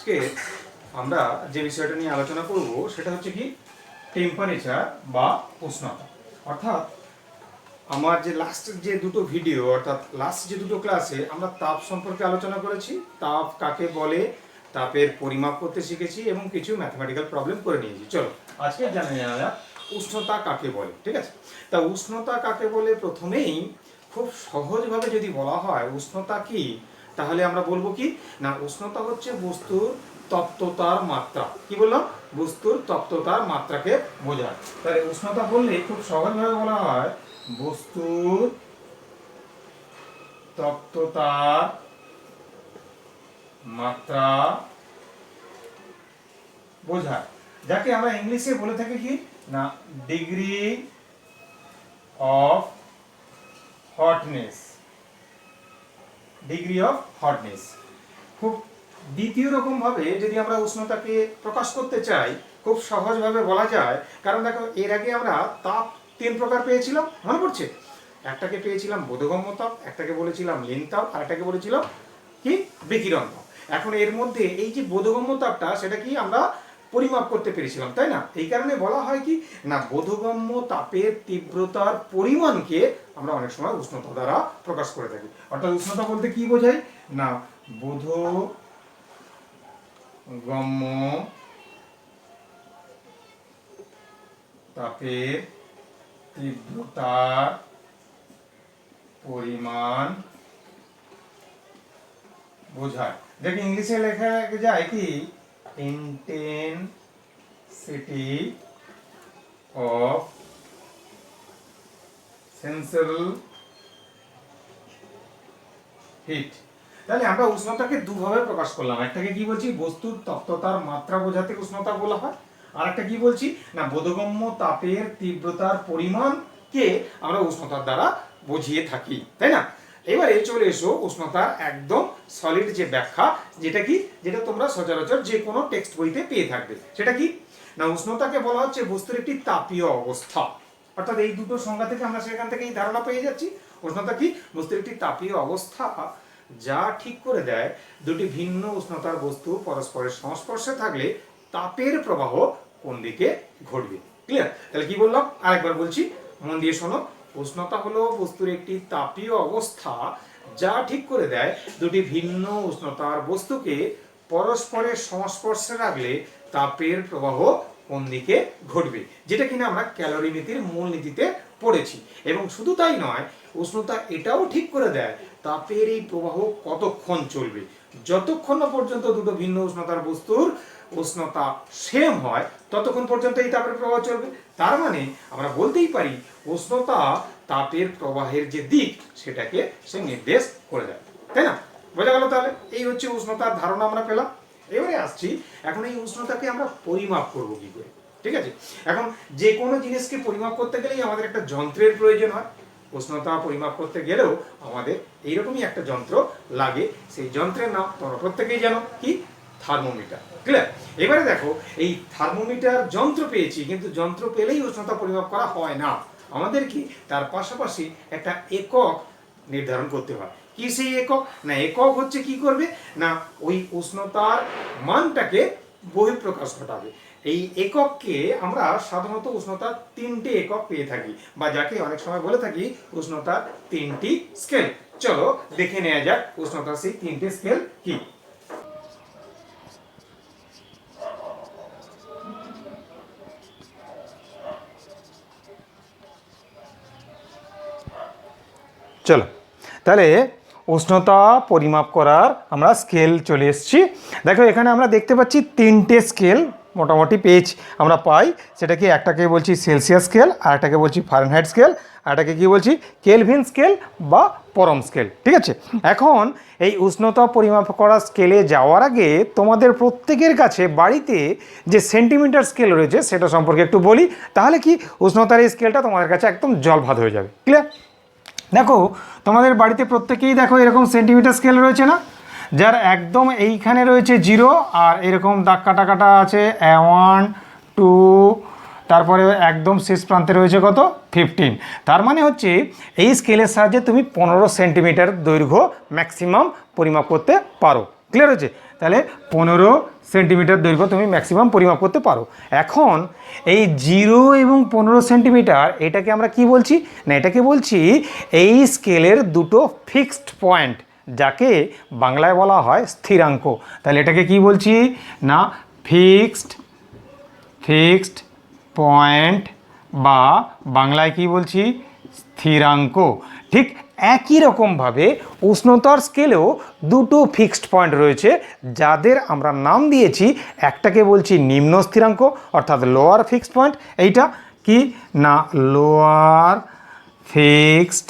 আজকে আমরা যে বিষয়টা নিয়ে আলোচনা করব সেটা হচ্ছে কি টেম্পারেচার বা উষ্ণতা। অর্থাৎ আমার যে লাস্ট যে দুটো ভিডিও অর্থাৎ লাস্ট যে দুটো ক্লাসে আমরা তাপ সম্পর্কে আলোচনা করেছি, তাপ কাকে বলে, তাপের পরিমাপ করতে শিখেছি এবং কিছু ম্যাথমেটিক্যাল প্রবলেম করে নিয়েছি। চলো আজকে জানা যাক উষ্ণতা কাকে বলে। ঠিক আছে, তা উষ্ণতা কাকে বলে প্রথমেই খুব সহজভাবে যদি বলা হয় উষ্ণতা কি, তাহলে আমরা বলবো কি না, উষ্ণতা হচ্ছে বস্তুর তপ্ততার মাত্রা। কি বললাম? বস্তুর তপ্ততার মাত্রাকে বোঝায়। তাহলে উষ্ণতা বললে খুব সহজভাবে বলা হয় বস্তুর তপ্ততার মাত্রা বোঝায়, যাকে আমরা ইংলিশে বলে থাকি কি না degree of hotness. Degree of hotness. খুব দ্বিতীয় রকম ভাবে যদি আমরা উষ্ণতাকে প্রকাশ করতে চাই খুব সহজভাবে বলা যায়, কারণ দেখো এর আগে আমরা তাপ তিন প্রকার পেয়েছিলাম, মনে পড়ছে? একটাকে পেয়েছিলাম বোধগম্য তাপ, একটাকে বলেছিলাম লীন তাপ, আর একটাকে বলেছিলাম কি বিকিরণ তাপ। এখন এর মধ্যে এই যে বোধগম্য তাপটা সেটা কি আমরা পরিমাপ করতে পেরেছিলাম, তাই না? এই কারণে বলা হয় কি না বোধগম্য তাপের তীব্রতার পরিমাণকে আমরা অনেক সময় উষ্ণতা দ্বারা প্রকাশ করে থাকি। অর্থাৎ উষ্ণতা বলতে কি বোঝায় না বোধগম্য তাপের তীব্রতার পরিমাণ বোঝায়, যাকে ইংলিশে লেখা যায় কি ইন্টেন্সিটি অফ সেন্সেবল হিট। তাহলে আমরা উষ্ণতাকে দুভাবে প্রকাশ করলাম, একটাকে কি বলছি বস্তুর তপ্ততার মাত্রা বোঝাতে উষ্ণতা বলা হয়, আর একটা কি বলছি না বোধগম্য তাপের তীব্রতার পরিমাণকে আমরা উষ্ণতার দ্বারা বুঝিয়ে থাকি, তাই না? এবারে চলে এসো উষ্ণতার একদম সলিড যে ব্যাখ্যা, যেটা তোমরা সচরাচর যে কোনো টেক্সট বইতে পেয়ে থাকবে। সেটা কি না উষ্ণতাকে বলা হচ্ছে বস্তুর একটি তাপীয় অবস্থা। অর্থাৎ এই দুটো সংজ্ঞা থেকে আমরা সেখান থেকে এই ধারণা পেয়ে যাচ্ছি উষ্ণতা কি বস্তুর একটি তাপীয় অবস্থা যা ঠিক করে দেয় দুটি ভিন্ন উষ্ণতার বস্তু পরস্পরের সংস্পর্শে থাকলে তাপের প্রবাহ কোন দিকে ঘটবে। ক্লিয়ার? তাহলে কি বললাম আরেকবার বলছি, মন দিয়ে শোনো। উষ্ণতা হলো বস্তুর একটি তাপীয় অবস্থা যা ঠিক করে দেয় দুটি ভিন্ন উষ্ণতার বস্তুকে পরস্পরের সংস্পর্শে রাখলে তাপের প্রবাহ কোন দিকে ঘটবে, যেটা কিনা আমরা ক্যালোরিমিতির মূলনীতিতে পড়েছি। এবং শুধু তাই নয়, উষ্ণতা এটাও ঠিক করে দেয় তাপের এই প্রবাহ কতক্ষণ চলবে। যতক্ষণ না পর্যন্ত দুটো ভিন্ন উষ্ণতার বস্তুর উষ্ণতা সেম হয় ততক্ষণ পর্যন্ত এই তাপের প্রবাহ চলবে। তার মানে আমরা বলতেই পারি উষ্ণতা তাপের প্রবাহের যে দিক সেটাকে সে নির্দেশ করে দেয়, তাই না? বোঝা গেল? তাহলে এই হচ্ছে উষ্ণতার ধারণা আমরা পেলাম। এবারে আসছি এখন এই উষ্ণতাকে আমরা পরিমাপ করব কি করে। ঠিক আছে, এখন যে কোনো জিনিসকে পরিমাপ করতে গেলেই আমাদের একটা যন্ত্রের প্রয়োজন হয়। উষ্ণতা পরিমাপ করতে গেলেও আমাদের এইরকমই একটা যন্ত্র লাগে, সেই যন্ত্রের নাম তোমরা প্রত্যেকেই জানো কি থার্মোমিটার। ক্লিয়ার? এবারে দেখো এই থার্মোমিটার যন্ত্র পেয়েছি, কিন্তু যন্ত্র পেলেই উষ্ণতা পরিমাপ করা হয় না, আমাদের কি তার পাশাপাশি একটা একক নির্ধারণ করতে হয়। কি সেই একক? না একক হচ্ছে কি করবে না ওই উষ্ণতার মানটাকে বহিঃপ্রকাশ ঘটাবে। এই একককে আমরা সাধারণত উষ্ণতার তিনটে একক পেয়ে থাকি, বা যাকে অনেক সময় বলে থাকি উষ্ণতার তিনটি স্কেল। চলো দেখে নেওয়া যাক উষ্ণতার সেই তিনটে স্কেল কি। চলো তাহলে উষ্ণতা পরিমাপ করার আমরা স্কেল চলে এসেছি। দেখো এখানে আমরা দেখতে পাচ্ছি তিনটে স্কেল মোটামুটি আমরা পাই। সেটা কি একটাকে বলছি সেলসিয়াস স্কেল, আর একটাকে বলছি ফারেনহাইট স্কেল, আর একটাকে কি বলছি কেলভিন স্কেল বা পরম স্কেল। ঠিক আছে, এখন এই উষ্ণতা পরিমাপ করা স্কেলে যাওয়ার আগে তোমাদের প্রত্যেকের কাছে বাড়িতে যে সেন্টিমিটার স্কেল রয়েছে সেটা সম্পর্কে একটু বলি, তাহলে কি উষ্ণতার এই স্কেলটা তোমাদের কাছে একদম জলভাত হয়ে যাবে। ক্লিয়ার? দেখো তোমাদের বাড়িতে প্রত্যেকেই দেখো এরকম সেন্টিমিটার স্কেল রয়েছে না, যার একদম এইখানে রয়েছে 0 আর এরকম দাগ কাটা কাটা আছে 1 2, তারপরে একদম শেষ প্রান্তে রয়েছে কত 15। তার মানে হচ্ছে এই স্কেলের সাহায্যে তুমি 15 সেন্টিমিটার দৈর্ঘ্য ম্যাক্সিমাম পরিমাপ করতে পারো। ক্লিয়ার হয়েছে? তাহলে 15 সেন্টিমিটার দৈর্ঘ্য তুমি ম্যাক্সিমাম পরিমাপ করতে পারো। এখন এই 0 এবং 15 সেন্টিমিটার এটাকে আমরা কি বলছি, না এটাকে বলছি এই স্কেলের দুটো ফিক্সড পয়েন্ট, যাকে বাংলায় বলা হয় স্থিরাঙ্ক। তাহলে এটাকে কি বলছি, না ফিক্সড পয়েন্ট, বা বাংলায় কি বলছি, স্থিরাঙ্ক। ঠিক একই রকমভাবে উষ্ণতার স্কেলেও দুটো ফিক্সড পয়েন্ট রয়েছে, যাদের আমরা নাম দিয়েছি, একটাকে বলছি নিম্ন স্থিরাঙ্ক অর্থাৎ লোয়ার ফিক্সড পয়েন্ট, এইটা কি না লোয়ার ফিক্সড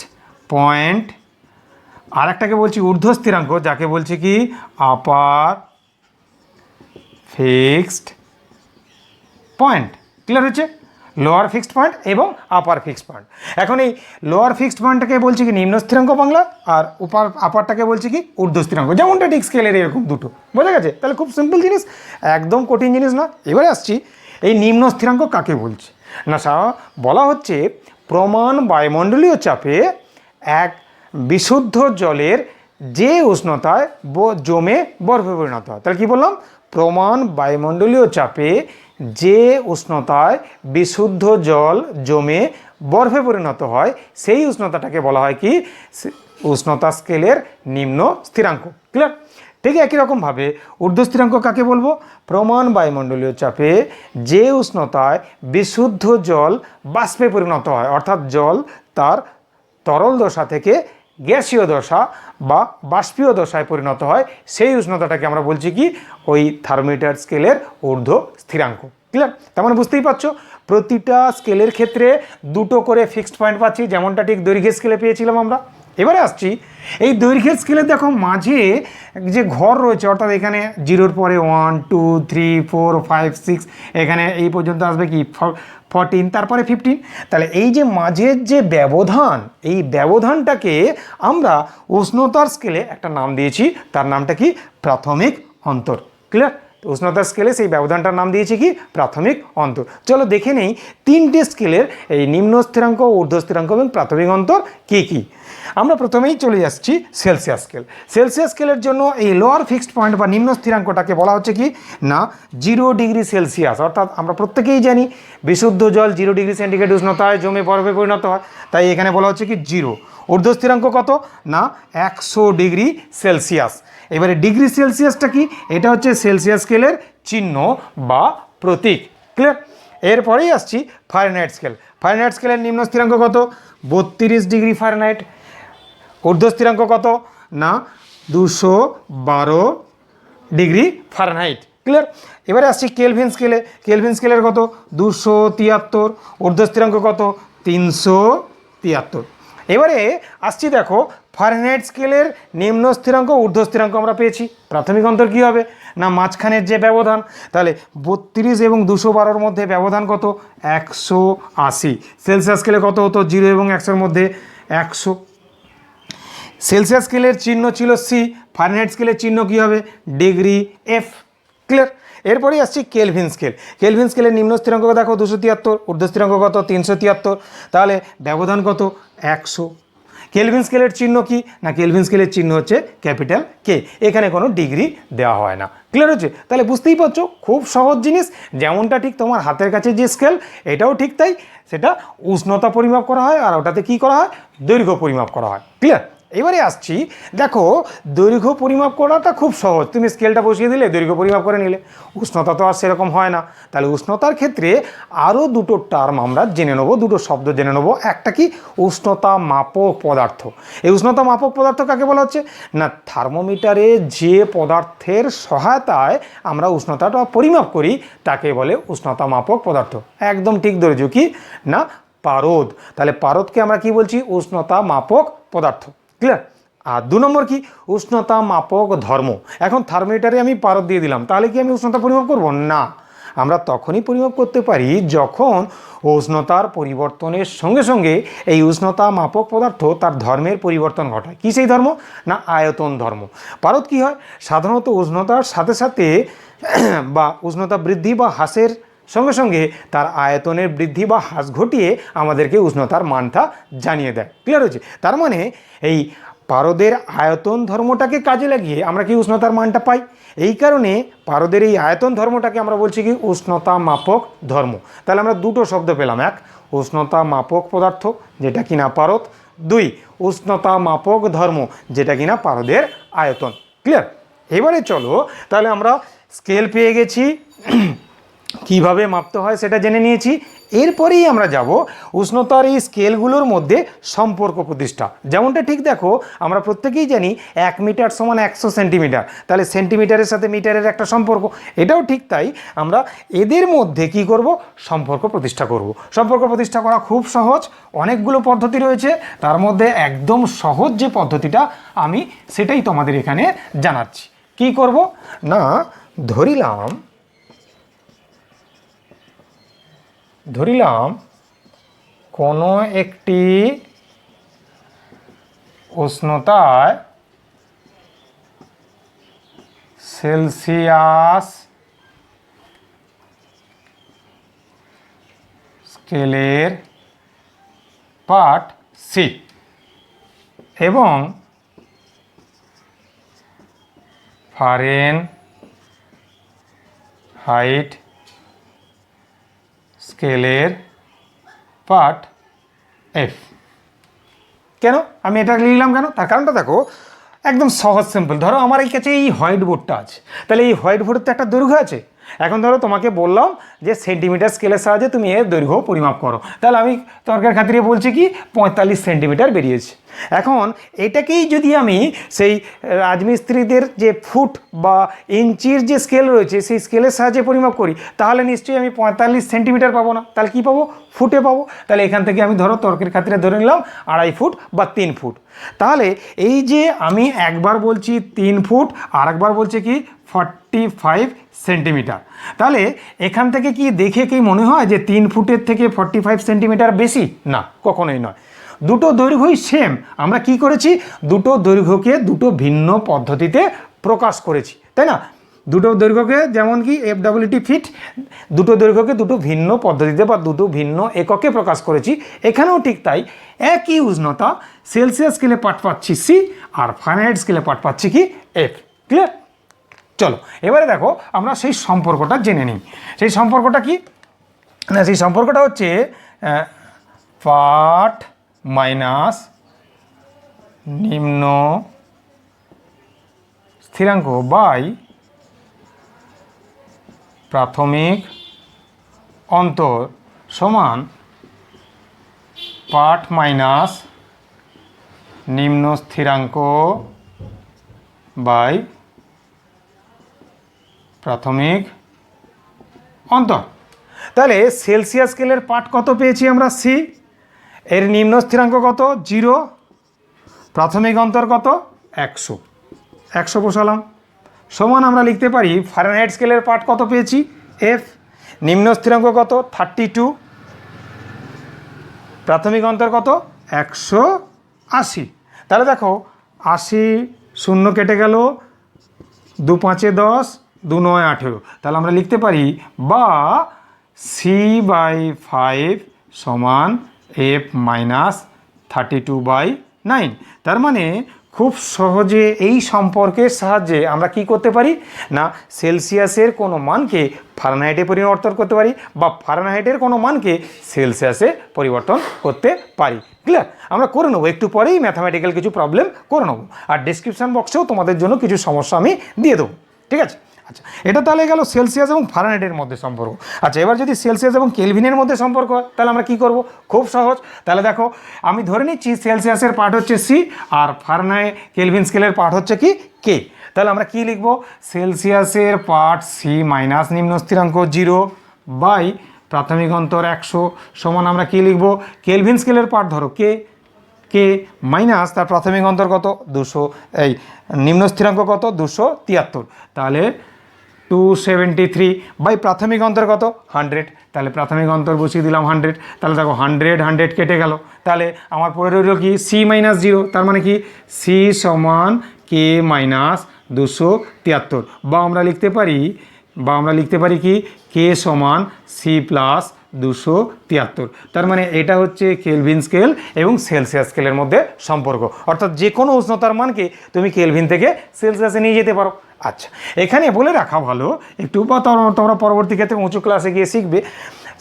পয়েন্ট, আর একটাকে বলছি ঊর্ধ্ব স্থিরাঙ্ক, যাকে বলছি কি আপার ফিক্সড পয়েন্ট। ক্লিয়ার হচ্ছে, লোয়ার ফিক্সড পয়েন্ট এবং আপার ফিক্সড পয়েন্ট। এখন এই লোয়ার ফিক্সড পয়েন্টটাকে বলছি কি নিম্ন স্থিরাঙ্ক বাংলা, আর আপারটাকে বলছি কি ঊর্ধ্ব স্থিরাঙ্ক, যেমনটা ঠিক স্কেলের এরকম দুটো, বোঝা গেছে? তাহলে খুব সিম্পল জিনিস, একদম কঠিন জিনিস না। এবারে আসছি এই নিম্ন স্থিরাঙ্ক কাকে বলছে, না বলা হচ্ছে প্রমাণ বায়ুমণ্ডলীয় চাপে এক বিশুদ্ধ জলের যে উষ্ণতায় জমে বরফে পরিণত হয়। তাহলে কি বললাম, প্রমাণ বায়ুমণ্ডলীয় চাপে যে উষ্ণতায় বিশুদ্ধ জল জমে বরফে পরিণত হয়, সেই উষ্ণতাটাকে বলা হয় কি উষ্ণতা স্কেলের নিম্ন স্থিরাঙ্ক। ক্লিয়ার? ঠিক একই রকমভাবে ঊর্ধ্ব স্থিরাঙ্ক কাকে বলবো, প্রমাণ বায়ুমণ্ডলীয় চাপে যে উষ্ণতায় বিশুদ্ধ জল বাষ্পে পরিণত হয়, অর্থাৎ জল তার তরল দশা থেকে গ্যাসীয় দশা বা বাষ্পীয় দশায় পরিণত হয়, সেই উষ্ণতাটাকে আমরা বলছি কি ওই থার্মোমিটার স্কেলের ঊর্ধ্ব স্থিরাঙ্ক। ক্লিয়ার? তার মানে বুঝতেই পারছো প্রতিটা স্কেলের ক্ষেত্রে দুটো করে ফিক্সড পয়েন্ট পাচ্ছি, যেমনটা ঠিক দৈর্ঘ্যের স্কেলে পেয়েছিলাম আমরা। এবারে আসছি এই দৈর্ঘ্যের স্কেলে, দেখো মাঝে যে ঘর রয়েছে, অর্থাৎ এখানে 0-র পরে 1 2 3 4 5 6, এখানে এই পর্যন্ত আসবে কি 14, তারপরে 15। তাহলে এই যে মাঝের যে ব্যবধান, এই ব্যবধানটাকে আমরা উষ্ণতার স্কেলে একটা নাম দিয়েছি, তার নামটা কি প্রাথমিক অন্তর। ক্লিয়ার? উষ্ণতার স্কেলে সেই ব্যবধানটার নাম দিয়েছি কি প্রাথমিক অন্তর। চলো দেখে নেই তিনটে স্কেলের এই নিম্ন স্থিরাঙ্ক, ঊর্ধ্ব স্থিরাঙ্ক এবং প্রাথমিক অন্তর কি কি। আমরা প্রথমেই চলে যাচ্ছি সেলসিয়াস স্কেল। সেলসিয়াস স্কেলের জন্য এই লোয়ার ফিক্সড পয়েন্ট বা নিম্ন স্থিরাঙ্কটাকে বলা হচ্ছে কি না 0 ডিগ্রি সেলসিয়াস, অর্থাৎ আমরা প্রত্যেকেই জানি বিশুদ্ধ জল 0 ডিগ্রি সেন্টিগ্রেড উষ্ণতায় জমে বরফে পরিণত হয়, তাই এখানে বলা হচ্ছে কি 0। ঊর্ধ্ব স্থিরাঙ্ক কত, না 100 ডিগ্রি সেলসিয়াস। এবারে ডিগ্রি সেলসিয়াসটা কি, এটা হচ্ছে সেলসিয়াস স্কেলের চিহ্ন বা প্রতীক। ক্লিয়ার? এরপরেই আসছি ফারেনহাইট স্কেল। ফারেনহাইট স্কেলের নিম্ন স্থিরাঙ্ক কত, 32 ডিগ্রি ফারেনহাইট। ঊর্ধ্ব স্থিরাঙ্ক কত, না 212 ডিগ্রি ফারেনহাইট। ক্লিয়ার? এবারে আসছি কেলভিন স্কেলে। কেলভিন স্কেলের কত, 273। ঊর্ধ্ব স্থিরাঙ্ক কত, 373। এবারে আসছি, দেখো ফারেনহাইট স্কেলের নিম্ন স্থিরাঙ্ক, ঊর্ধ্ব স্থিরাঙ্ক আমরা পেয়েছি। প্রাথমিক অন্তর কী হবে, না মাঝখানের যে ব্যবধান, তাহলে 32 এবং 212-র মধ্যে ব্যবধান কত, 180। সেলসিয়াস স্কেলে কত হতো, 0 এবং 100-র মধ্যে 100। সেলসিয়াস স্কেলের চিহ্ন ছিল সি, ফারেনহাইট স্কেলের চিহ্ন কী হবে, ডিগ্রি এফ। ক্লিয়ার? এরপরেই আসছি কেলভিন স্কেল। কেলভিন স্কেলের নিম্ন স্থিরাঙ্ক দেখো 273, ঊর্ধ্ব স্থিরাঙ্ক কত, 373, তাহলে ব্যবধান কত, 100। কেলভিন স্কেলের চিহ্ন কি, না কেলভিন স্কেলের চিহ্ন হচ্ছে ক্যাপিটাল কে, এখানে কোনো ডিগ্রি দেওয়া হয় না। ক্লিয়ার হচ্ছে? তাহলে বুঝতেই পারছো খুব সহজ জিনিস, যেমনটা ঠিক তোমার হাতের কাছে যে স্কেল, এটাও ঠিক তাই, সেটা উষ্ণতা পরিমাপ করা হয়, আর ওটাতে কি করা হয়, দৈর্ঘ্য পরিমাপ করা হয়। ক্লিয়ার? এবারে আসছি, দেখো দৈর্ঘ্য পরিমাপ করাটা খুব সহজ, তুমি স্কেলটা বসিয়ে দিলে দৈর্ঘ্য পরিমাপ করে নিলে। উষ্ণতা তো আর সেরকম হয় না, তাহলে উষ্ণতার ক্ষেত্রে আরও দুটো টার্ম আমরা জেনে নেবো, দুটো শব্দ জেনে নেবো। একটা কি, উষ্ণতা মাপক পদার্থ। এই উষ্ণতা মাপক পদার্থ কাকে বলা হচ্ছে, না থার্মোমিটারে যে পদার্থের সহায়তায় আমরা উষ্ণতাটা পরিমাপ করি তাকে বলে উষ্ণতা মাপক পদার্থ। একদম ঠিক ধরেছো, কি না পারদ। তাহলে পারদকে আমরা কি বলছি, উষ্ণতা মাপক পদার্থ। ক্লিয়ার? আর 2 নম্বর কি, উষ্ণতা মাপক ধর্ম। এখন থার্মোমিটারে আমি পারদ দিয়ে দিলাম, তাহলে কি আমি উষ্ণতা পরিমাপ করব না, আমরা তখনই পরিমাপ করতে পারি যখন উষ্ণতার পরিবর্তনের সঙ্গে সঙ্গে এই উষ্ণতা মাপক পদার্থ তার ধর্মের পরিবর্তন ঘটায়। কী সেই ধর্ম, না আয়তন ধর্ম। পারদ কী হয়, সাধারণত উষ্ণতার সাথে সাথে বা উষ্ণতা বৃদ্ধি বা হ্রাসের সঙ্গে সঙ্গে তার আয়তনের বৃদ্ধি বা হ্রাস ঘটিয়ে আমাদেরকে উষ্ণতার মানটা জানিয়ে দেয়। ক্লিয়ার হচ্ছে? তার মানে এই পারদের আয়তন ধর্মটাকে কাজে লাগিয়ে আমরা কি উষ্ণতার মানটা পাই। এই কারণে পারদের এই আয়তন ধর্মটাকে আমরা বলছি কি উষ্ণতা মাপক ধর্ম। তাহলে আমরা দুটো শব্দ পেলাম, এক উষ্ণতা মাপক পদার্থ যেটা কিনা পারদ, দুই উষ্ণতা মাপক ধর্ম যেটা কিনা পারদের আয়তন। ক্লিয়ার? এবারে চলো তাহলে আমরা স্কেল পেয়ে গেছি, কিভাবে মাপতে হয় সেটা জেনে নিয়েছি। এরপরেই আমরা যাব উষ্ণতার এই স্কেলগুলোর মধ্যে সম্পর্ক প্রতিষ্ঠা। যেমনটা ঠিক দেখো আমরা প্রত্যেকেই জানি 1 মিটার সমান 100 সেন্টিমিটার, তাহলে সেন্টিমিটারের সাথে মিটারের একটা সম্পর্ক, এটাও ঠিক তাই। আমরা এদের মধ্যে কি করব, সম্পর্ক প্রতিষ্ঠা করব। সম্পর্ক প্রতিষ্ঠা করা খুব সহজ, অনেকগুলো পদ্ধতি রয়েছে, তার মধ্যে একদম সহজ যে পদ্ধতিটা আমি সেটাই তোমাদের এখানে জানাচ্ছি। কি করব না, ধরিলাম কোনো একটি উষ্ণতায় সেলসিয়াস স্কেলের পার্ট সি এবং ফারেনহাইট স্কেলের পার্ট এফ। কেন আমি এটা লিখলাম কেন, তার কারণটা দেখো একদম সহজ সিম্পল। ধরো আমার এই কাছে এই হোয়াইট বোর্ডটা আছে, তাহলে এই হোয়াইট বোর্ডের তো একটা দৈর্ঘ্য আছে। এখন ধরো তোমাকে বললাম যে সেন্টিমিটার স্কেলের সাহায্যে তুমি এর দৈর্ঘ্য পরিমাপ করো, তাহলে আমি তর্কের খাতিরে বলছি কি 45 সেন্টিমিটার বেরিয়েছে। এখন এটাকেই যদি আমি সেই রাজমিস্ত্রিদের যে ফুট বা ইঞ্চির যে স্কেল রয়েছে সেই স্কেলের সাহায্যে পরিমাপ করি, তাহলে নিশ্চয়ই আমি 45 সেন্টিমিটার পাবো না, তাহলে কি পাবো, ফুটে পাবো। তাহলে এখান থেকে আমি ধরো তর্কের খাতিরে ধরে নিলাম 2.5 ফুট বা 3 ফুট। তাহলে এই যে আমি একবার বলছি 3 ফুট আর একবার বলছি কি 45 সেন্টিমিটার, তাহলে এখান থেকে কি দেখে কি মনে হয় যে 3 ফুটের থেকে 45 সেন্টিমিটার বেশি? না, কখনোই নয়। দুটো দৈর্ঘ্যই সেম। আমরা কি করেছি, দুটো দৈর্ঘ্যকে দুটো ভিন্ন পদ্ধতিতে প্রকাশ করেছি, তাই না? দুটো দৈর্ঘ্যকে যেমন কি FWT ফিট, দুটো দৈর্ঘ্যকে দুটো ভিন্ন পদ্ধতিতে বা দুটো ভিন্ন এককে প্রকাশ করেছি। এখানেও ঠিক তাই, একই উষ্ণতা সেলসিয়াস স্কেলে পাঠ পাচ্ছি সি আর ফারেনহাইট স্কেলে পাঠ পাচ্ছি কি এফ। ক্লিয়ার? চলো এবারে দেখো আমরা সেই সম্পর্কটা জেনে নিই। সেই সম্পর্কটা কি না, সেই সম্পর্কটা হচ্ছে পাঠ মাইনাস নিম্ন স্থিরাঙ্ক বাই প্রাথমিক অন্তর সমান পাঠ মাইনাস নিম্ন স্থিরাঙ্ক বাই প্রাথমিক অন্তর। তাহলে সেলসিয়াস স্কেলের পাঠ কত পেয়েছি আমরা সি, এর নিম্ন স্থিরাঙ্ক কত 0, প্রাথমিক অন্তর কত 100 বসালাম, সমান আমরা লিখতে পারি ফারেনহাইট স্কেলের পাঠ কত পেয়েছি এফ, নিম্ন স্থিরাঙ্ক কত 32, প্রাথমিক অন্তর কত 180। তাহলে দেখো 80 শূন্য কেটে গেল, 2 5 10, 2 9 18। তাহলে আমরা লিখতে পারি বা C/5 সমান F মাইনাস 32/9। তার মানে খুব সহজে এই সম্পর্কের সাহায্যে আমরা কি করতে পারি না, সেলসিয়াসের কোনো মানকে ফারেনহাইটে পরিবর্তন করতে পারি বা ফারেনহাইটের কোনো মানকে সেলসিয়াসে পরিবর্তন করতে পারি। ক্লিয়ার? আমরা করে নেবো একটু পরেই, ম্যাথামেটিক্যাল কিছু প্রবলেম করে নেবো, আর ডেসক্রিপশন বক্সেও তোমাদের জন্য কিছু সমস্যা আমি দিয়ে দেবো। ঠিক আছে? আচ্ছা, এটা তাহলে গেল সেলসিয়াস এবং ফারেনহাইটের মধ্যে সম্পর্ক। আচ্ছা, এবার যদি সেলসিয়াস এবং কেলভিনের মধ্যে সম্পর্ক হয় তাহলে আমরা কি করব, খুব সহজ। তাহলে দেখো আমি ধরে নিচ্ছি সেলসিয়াসের পার্ট হচ্ছে সি আর ফারেনহাইট কেলভিন স্কেলের পার্ট হচ্ছে কি কে। তাহলে আমরা কি লিখব, সেলসিয়াসের পার্ট সি মাইনাস নিম্ন স্থিরাঙ্ক 0 বাই প্রাথমিক অন্তর 100 সমান আমরা কি লিখব, কেলভিন স্কেলের পার্ট ধরো কে মাইনাস তার প্রাথমিক অন্তর কত 200, এই নিম্ন স্থিরাঙ্ক কত 273, তাহলে 273 বাই প্রাথমিক অন্তর কত 100। তাহলে প্রাথমিক অন্তর বসিয়ে দিলাম 100। তাহলে দেখো 100 কেটে গেল, তাহলে আমার পরে রইল কি সি মাইনাস 0। তার মানে কি সি সমান কে মাইনাস 273, বা আমরা লিখতে পারি কি কে সমান সি প্লাস 273। তার মানে এটা হচ্ছে কেলভিন স্কেল এবং সেলসিয়াস স্কেলের মধ্যে সম্পর্ক, অর্থাৎ যে কোনো উষ্ণতার মানকে তুমি কেলভিন থেকে সেলসিয়াসে নিয়ে যেতে পারো। আচ্ছা, এখানে বলে রাখা ভালো একটু, বা তোমরা পরবর্তী ক্ষেত্রে উঁচু ক্লাসে গিয়ে শিখবে,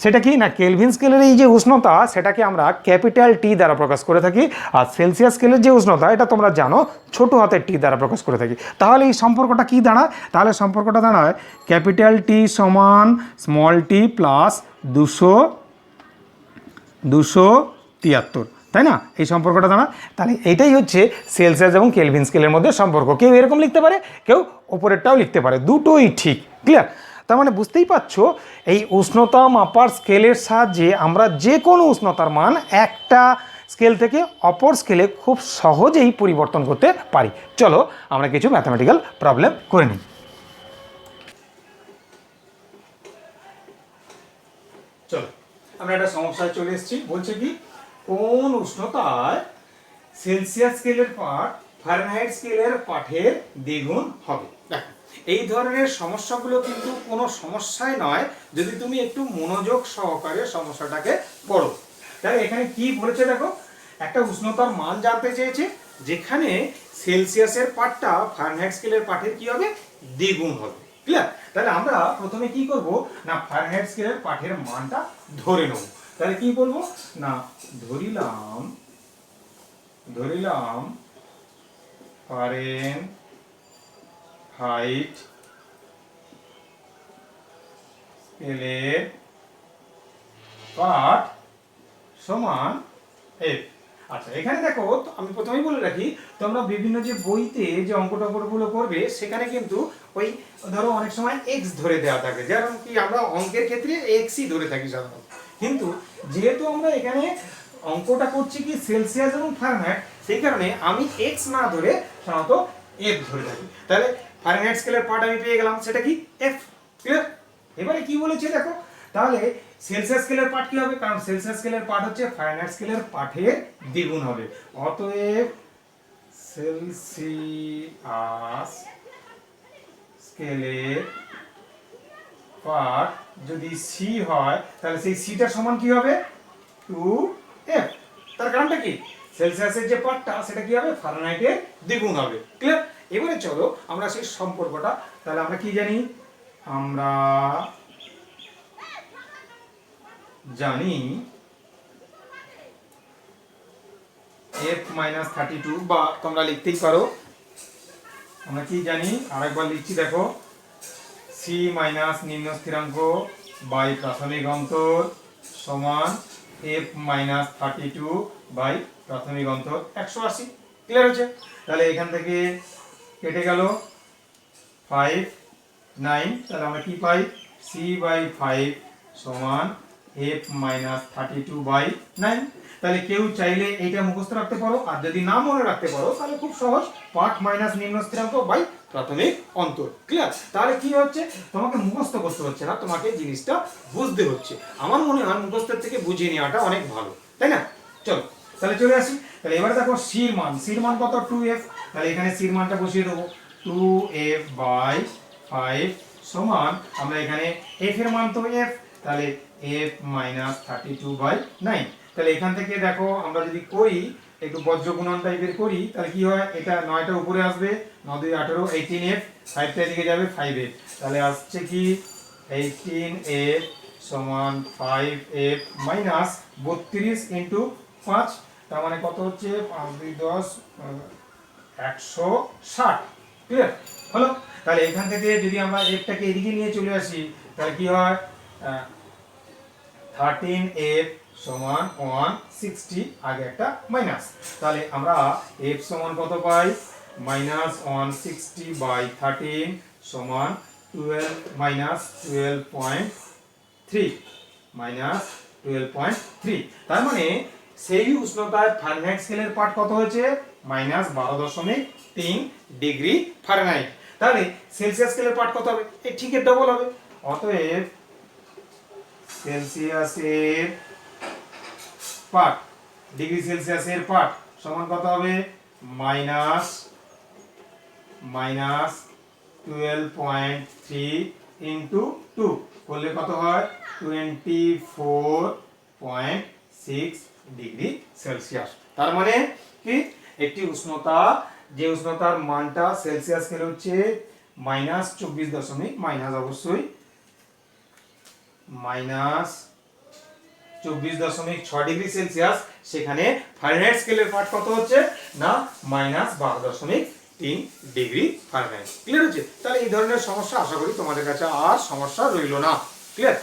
সেটা কি না কেলভিন স্কেলের এই যে উষ্ণতা সেটাকে আমরা ক্যাপিটাল টি দ্বারা প্রকাশ করে থাকি, আর সেলসিয়াস স্কেলের যে উষ্ণতা এটা তোমরা জানো ছোট হাতের টি দ্বারা প্রকাশ করে থাকি। তাহলে এই সম্পর্কটা কি দাঁড়ায়? তাহলে সম্পর্কটা দাঁড়ায় ক্যাপিটাল টি সমান স্মল টি প্লাস 273, তাই না? এই সম্পর্কটা দাঁড়ায়। তাহলে এটাই হচ্ছে সেলসিয়াস এবং কেলভিন স্কেলের মধ্যে সম্পর্ক। কেউ এরকম লিখতে পারে, কেউ ওপরেরটাও লিখতে পারে, দুটোই ঠিক। ক্লিয়ার? তার মানে বুঝতেই পারছো এই উষ্ণতা মাপার স্কেলের সাহায্যে আমরা যে কোনো উষ্ণতার মান একটা স্কেল থেকে অপর স্কেলে খুব সহজেই পরিবর্তন করতে পারি। চলো আমরা কিছু ম্যাথমেটিক্যাল প্রবলেম করে নিই। চলো আমরা একটা সমস্যায় চলে এসেছি। বলছে কি কোন উষ্ণতায় সেলসিয়াস স্কেলের পাঠ ফারেনহাইট স্কেলের পাঠের দ্বিগুণ হবে। দেখো এই ধরনের সমস্যাগুলো কিন্তু কোনো সমস্যাই নয় যদি তুমি একটু মনোযোগ সহকারে সমস্যাটাকে পড়ো। তাহলে এখানে কি বলেছে দেখো, একটা উষ্ণতার মান জানতে চেয়েছে যেখানে সেলসিয়াসের পাঠটা ফারেনহাইট স্কেলের পাঠের কি হবে, দ্বিগুণ হবে। ক্লিয়ার? তাহলে আমরা প্রথমে কি করব না ফারেনহাইট স্কেলের পাঠের মানটা ধরে নেব। তাহলে কি বলবো না ধরিলাম ফারেনহাইট স্কেলের পাঠ সমান এফ। আচ্ছা এখানে দেখো আমি প্রথমেই বলে রাখি, তোমরা বিভিন্ন যে বইতে যে অঙ্ক টঙ্কগুলো করবে সেখানে কিন্তু ওই ধরো অনেক সময় এক্স ধরে দেওয়া থাকে, যেমন কি আমরা অঙ্কের ক্ষেত্রে এক্সই ধরে থাকি সাধারণত। কিন্তু যেহেতু আমরা এখানে অঙ্কটা করছি কি সেলসিয়াস এবং ফারেনহাইট, সেই কারণে আমি এক্স না ধরে সাধারণত এফ ধরে থাকি। তাহলে ফারেনহাইট স্কেলের পার্ট আমি পেয়ে গেলাম, সেটা কি এফ। ক্লিয়ার? এবারে কি বলেছে দেখো, তাহলে সেলসিয়াস স্কেলের পার্ট কি হবে, কারণ সেলসিয়াস স্কেলের পার্ট হচ্ছে ফারেনহাইট স্কেলের পাঠের দ্বিগুণ হবে। অতএব সেলসিয়াস স্কেলের পার্ট যদি সি হয় তাহলে সেই সিটা সমান কি হবে 2f। তার কারণটা কি সেলসিয়াসের যে পার্টটা সেটা কি হবে ফারেনহাইটের দ্বিগুণ হবে। ক্লিয়ার? এবারে চলো আমরা সেই সম্পর্কটা, তাহলে আমরা কি জানি, আমরা জানি f-32, বা তোমরা লিখতেই পারো, আমরা কি জানি আরেকবার লিখছি দেখো, c মাইনাস নিম্ন স্থিরাঙ্ক বাই প্রাথমিক অন্তর সমান f-32 বাই প্রাথমিক অন্তর 180। ক্লিয়ার হচ্ছে? তাহলে এখান থেকে কেটে গেল 5 9, তাহলে আমরা কি পাই c বাই 5 সমান f-32 বাই 9। তাহলে কেউ চাইলে এইটা মুখস্থ রাখতে পারো, আর যদি না মনে রাখতে পারো তাহলে খুব সহজ, পাঠ মাইনাস নিম্ন স্থিরাঙ্ক বাই প্রাথমিক অন্তর। ক্লিয়ার? তাহলে কি হচ্ছে, তোমাকে মুখস্থ করতে হচ্ছে না, তোমাকে জিনিসটা বুঝতে হচ্ছে। আমার মনে হয় মুখস্থের থেকে বুঝিয়ে নেওয়াটা অনেক ভালো, তাই না? চলো তাহলে চলে আসি। তাহলে এবারে দেখো সির মান কত 2f। তাহলে এখানে সির মানটা বসিয়ে দেবো 2f বাই 5 সমান, আমরা এখানে f এর মান তো f, তাহলে f-32 বাই 9। তাহলে এখান থেকে দেখো আমরা যদি করি একটু বজ্র গুণন টাইপের করি, তাহলে কি হয়, এটা 9টা উপরে আসবে, 9 2 18 18f, 5টা এদিকে যাবে 5f, তাহলে আসছে কি 18f সমান 5f মাইনাস 32 ইন্টু 5, তার মানে কত হচ্ছে 5 2 10 160। ক্লিয়ার হলো? তাহলে এখান থেকে যদি আমরা এফটাকে এদিকে নিয়ে চলে আসি তাহলে কি হয় 13f সমান 160, আগে একটা মাইনাস, তাহলে আমরা f সমান কত পাই মাইনাস 160 বাই 13 সমান 12 মাইনাস 12.3 মাইনাস 12.3। তার মানে সেই উষ্ণতায় ফারেনহাইট স্কেলের পাঠ কত হয়েছে মাইনাস 12.3 ডিগ্রি ফারেনহাইট। তাহলে সেলসিয়াস স্কেলের পাঠ কত হবে, এই ঠিকের ডবল হবে। অতএব সেলসিয়াসের পাঠ, ডিগ্রি সেলসিয়াসের পাঠ সমান কত হবে মাইনাস 12.3 ইন্টু টু করলে কত হয় 24.6 ডিগ্রি সেলসিয়াস। তার মানে কি একটি উষ্ণতা, যে উষ্ণতার মানটা সেলসিয়াস স্কেলে হচ্ছে -24 মাইনাস অবশ্যই -24.6 ডিগ্রি সেলসিয়াস, সেখানে ফারেনহাইট স্কেলের পার্ট কত হচ্ছে না -12.3 ডিগ্রি ফারেনহাইট। ক্লিয়ার হচ্ছে? তাহলে এই ধরনের সমস্যা আশা করি তোমাদের কাছে আর সমস্যা রইল না। ক্লিয়ার?